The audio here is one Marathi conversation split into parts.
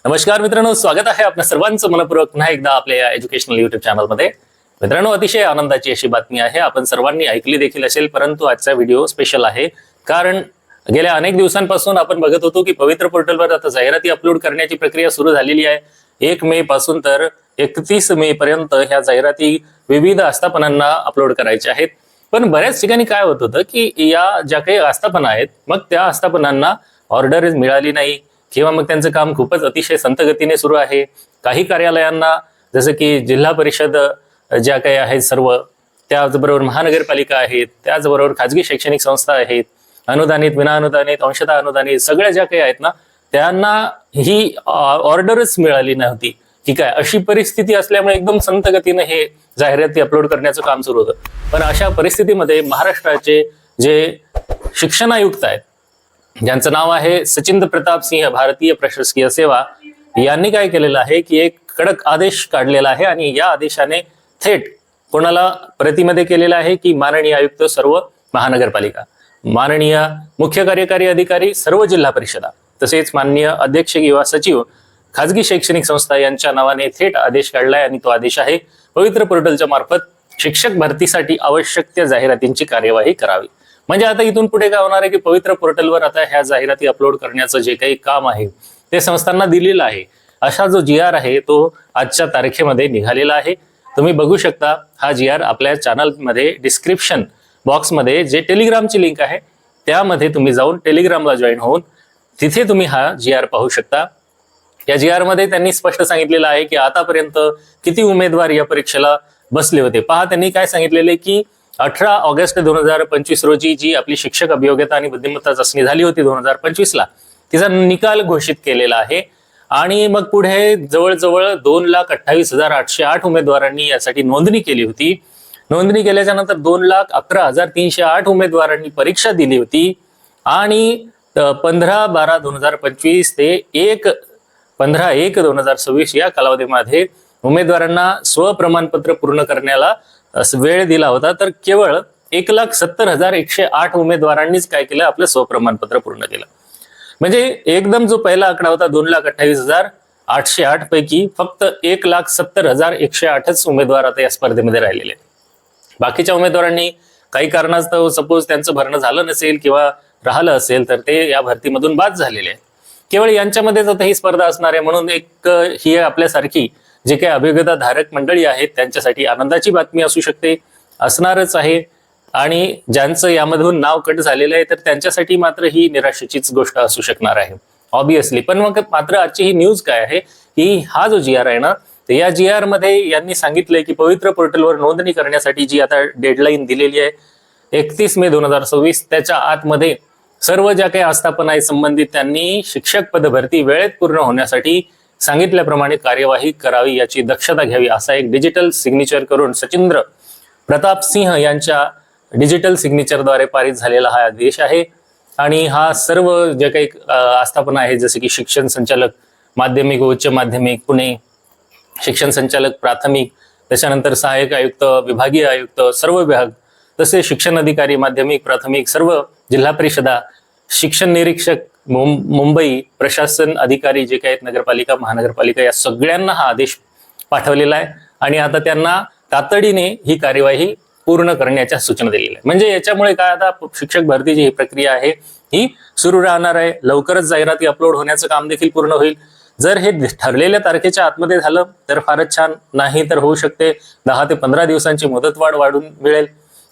नमस्कार मित्रांनो, स्वागत आहे आपल्या सर्वांचं मनपूर्वक पुन्हा एकदा आपल्या या एज्युकेशनल युट्यूब चॅनलमध्ये. मित्रांनो, अतिशय आनंदाची अशी बातमी आहे, आपण सर्वांनी ऐकली देखील असेल, परंतु आजचा व्हिडिओ स्पेशल आहे. कारण गेल्या अनेक दिवसांपासून आपण बघत होतो की पवित्र पोर्टलवर आता जाहिराती अपलोड करण्याची प्रक्रिया सुरू झालेली आहे. 1 मे पासून तर 31 मे पर्यंत ह्या जाहिराती विविध आस्थापनांना अपलोड करायच्या आहेत. पण बऱ्याच ठिकाणी काय होत होतं की या ज्या काही आस्थापना आहेत, मग त्या आस्थापनांना ऑर्डर मिळाली नाही किंवा मग त्यांचं काम खूपच अतिशय संथ गतीने सुरू आहे. काही कार्यालयांना जसं की जिल्हा परिषद ज्या काही आहेत सर्व, त्याचबरोबर महानगरपालिका आहेत, त्याचबरोबर खाजगी शैक्षणिक संस्था आहेत, अनुदानित, विनाअनुदानित, अंशतः अनुदानित, सगळ्या ज्या काही आहेत ना, त्यांना ही ऑर्डरच मिळाली नव्हती. ठीक आहे, अशी परिस्थिती असल्यामुळे एकदम संथ गतीने हे जाहिराती अपलोड करण्याचं काम सुरू होतं. पण अशा परिस्थितीमध्ये महाराष्ट्राचे जे शिक्षण आयुक्त आहेत, ज्यांचं नाव आहे सचिंद्र प्रताप सिंह, भारतीय प्रशासकीय सेवा, यांनी काय केलेलं आहे की एक कडक आदेश काढलेला आहे आणि या आदेशाने थेट कोणाला प्रतिमध्ये केलेला आहे की माननीय आयुक्त सर्व महानगरपालिका, माननीय मुख्य कार्यकारी अधिकारी सर्व जिल्हा परिषदा, तसेच माननीय अध्यक्ष किंवा सचिव खाजगी शैक्षणिक संस्था यांच्या नावाने थेट आदेश काढलाय. आणि तो आदेश आहे पवित्र पोर्टलच्या मार्फत शिक्षक भरतीसाठी आवश्यक त्या जाहिरातींची कार्यवाही करावी. म्हणजे आता इथून पुढे काय होणार आहे की पवित्र पोर्टलवर आता ह्या जाहिराती अपलोड करण्याचं जे काही काम आहे ते संस्थांना दिलेलं आहे. असा जो GR आहे तो आजच्या तारखेमध्ये निघालेला आहे. तुम्ही बघू शकता हा GR आपल्या चॅनलमध्ये डिस्क्रिप्शन बॉक्समध्ये जे टेलिग्रामची लिंक आहे त्यामध्ये तुम्ही जाऊन टेलिग्रामला जॉईन होऊन तिथे तुम्ही हा GR पाहू शकता. या GR मध्ये त्यांनी स्पष्ट सांगितलेलं आहे की आतापर्यंत किती उमेदवार या परीक्षेला बसले होते. पहा, त्यांनी काय सांगितलेले की 18 ऑगस्ट 2025 रोजी जी आपली शिक्षक अभियोग्यता आणि बुद्धिमत्ता चाचणी झाली होती 2025 ला, तिचा निकाल घोषित केलेला आहे. आणि मग पुढे जवळजवळ 2,28,808 उमेदवारांनी यासाठी नोंदणी केली होती. नोंदणी केल्याच्या नंतर 2,11,308 उमेदवारांनी परीक्षा दिली होती. आणि 15/12/2025 ते 15/1/2026 या कालावधीमध्ये उमेदवारांना स्वप्रमाणपत्र पूर्ण करण्याला वेळ दिला होता. तर केवळ 1,70,108 उमेदवारांनीच काय केलं, आपलं स्वप्रमाणपत्र पूर्ण केलं. म्हणजे एकदम जो पहिला आकडा होता 2,28,808 पैकी फक्त 1,70,108च उमेदवार आता या स्पर्धेमध्ये राहिलेले. बाकीच्या उमेदवारांनी काही कारणास्तव सपोज त्यांचं भरणं झालं नसेल किंवा राहिलं असेल तर ते या भरतीमधून बाद झालेले आहेत. केवळ यांच्यामध्येच आता ही स्पर्धा असणार आहे. म्हणून एक ही आपल्यासारखी जे काही अभियोग्यता धारक मंडळी आहेत त्यांच्यासाठी आनंदाची बातमी असू शकते, असणारच आहे. आणि ज्यांचं यामधून नाव कट झालेलं आहे तर त्यांच्यासाठी मात्र ही निराशेचीच गोष्ट असू शकणार आहे ऑब्विसली. पण मग मात्र आजची ही न्यूज काय आहे की हा जो GR आहे ना, तर या GR मध्ये यांनी सांगितलंय की पवित्र पोर्टलवर नोंदणी करण्यासाठी जी आता डेडलाईन दिलेली आहे 31 मे 2026, त्याच्या आतमध्ये सर्व ज्या काही आस्थापना आहेत संबंधित त्यांनी शिक्षक पदभरती वेळेत पूर्ण होण्यासाठी सांगितल्याप्रमाणे कार्यवाही करावी, याची दक्षता घ्यावी, असा एक डिजिटल सिग्नेचर करून सचिंद्र प्रताप सिंह यांच्या डिजिटल सिग्नेचरद्वारे पारित झालेला हा आदेश आहे. आणि हा सर्व जे काही आस्थापना आहे जसे की शिक्षण संचालक माध्यमिक व उच्च माध्यमिक पुणे, शिक्षण संचालक प्राथमिक, त्याच्यानंतर सहाय्यक आयुक्त, विभागीय आयुक्त सर्व विभाग, तसेच शिक्षण अधिकारी माध्यमिक प्राथमिक सर्व जिल्हा परिषदा, शिक्षण निरीक्षक मुंबई, प्रशासन अधिकारी जे काही आहेत नगरपालिका महानगरपालिका, या सगळ्यांना हा आदेश पाठवलेला आहे. आणि आता त्यांना तातडीने ही कार्यवाही पूर्ण करण्याच्या सूचना दिलेल्या आहे. म्हणजे याच्यामुळे काय, आता शिक्षक भरतीची ही प्रक्रिया आहे ही सुरू राहणार आहे. लवकरच जाहिराती अपलोड होण्याचं काम देखील पूर्ण होईल. जर हे ठरलेल्या तारखेच्या आतमध्ये झालं तर फारच छान, नाही तर होऊ शकते 10 ते 15 दिवसांची मुदतवाढ वाढून मिळेल.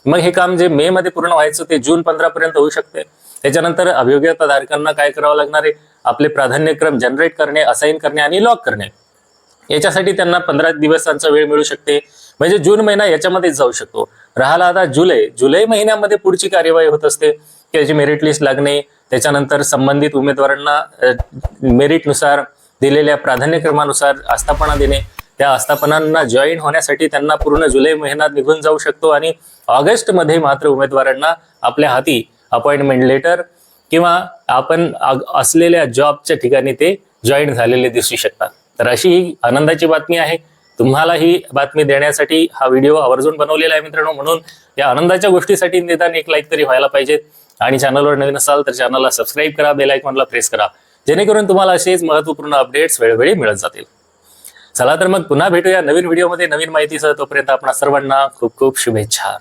मग हे काम जे मे मध्ये पूर्ण व्हायचं ते जून 15 पर्यंत होऊ शकते. त्याच्यानंतर अभियोग्यता धारकांना काय करावं लागणार आहे, आपले प्राधान्यक्रम जनरेट करणे, असाइन करणे आणि लॉक करणे. याच्यासाठी त्यांना 15 दिवसांचा वेळ मिळू शकते. म्हणजे जून महिना याच्यामध्येच जाऊ शकतो. राहिला आता जुलै महिन्यामध्ये पुढची कार्यवाही होत असते. त्याची मेरिट लिस्ट लागणे, त्याच्यानंतर संबंधित उमेदवारांना मेरिटनुसार दिलेल्या प्राधान्यक्रमानुसार आस्थापना देणे, त्या आस्थापनांना जॉईन होण्यासाठी त्यांना पूर्ण जुलै महिन्यात निघून जाऊ शकतो. आणि ऑगस्ट मध्ये मात्र उमेदवारांना आपल्या हाती अपॉइंटमेंट लेटर किंवा आपण असलेल्या जॉबच्या ठिकाणी ते जॉईन झालेले दिसू शकतात. तर अशी ही आनंदाची बातमी आहे. तुम्हाला ही बातमी देण्यासाठी हा व्हिडिओ आवर्जून बनवलेला आहे मित्रांनो. म्हणून या आनंदाच्या गोष्टीसाठी निदान एक लाईक तरी व्हायला पाहिजेत. आणि चॅनलवर नवीन असाल तर चॅनलला सबस्क्राईब करा, बेल आयकॉनला प्रेस करा, जेणेकरून तुम्हाला असेच महत्त्वपूर्ण अपडेट्स वेळोवेळी मिळत जातील. चला तर मग पुन्हा भेटूया नवीन व्हिडिओमध्ये नवीन माहितीसह. तोपर्यंत आपणा सर्वांना खूप खूप शुभेच्छा.